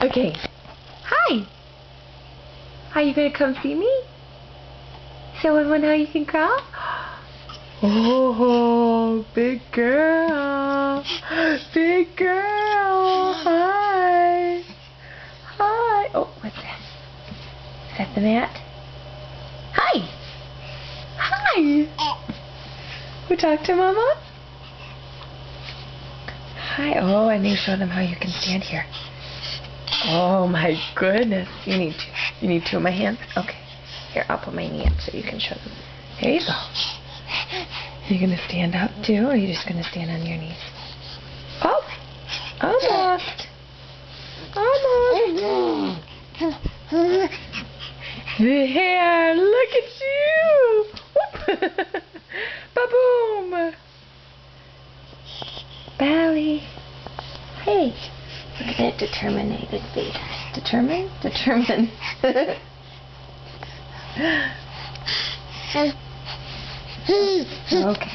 Okay. Hi. Are you gonna come see me? Show everyone how you can crawl? Oh, big girl. Big girl. Hi. Hi. Oh, what's that? Is that the mat? Hi. Hi. We talk to Mama? Hi. Oh, and you show them how you can stand here. Oh my goodness. You need two of my hands? Okay. Here, I'll put my knee up so you can show them. There you go. Are you going to stand up too, or are you just going to stand on your knees? Oh! Almost. Almost. There! Look at you! Whoop! Ba-boom! Bally. Hey! Look at that determined face. Determined? Determined. Okay.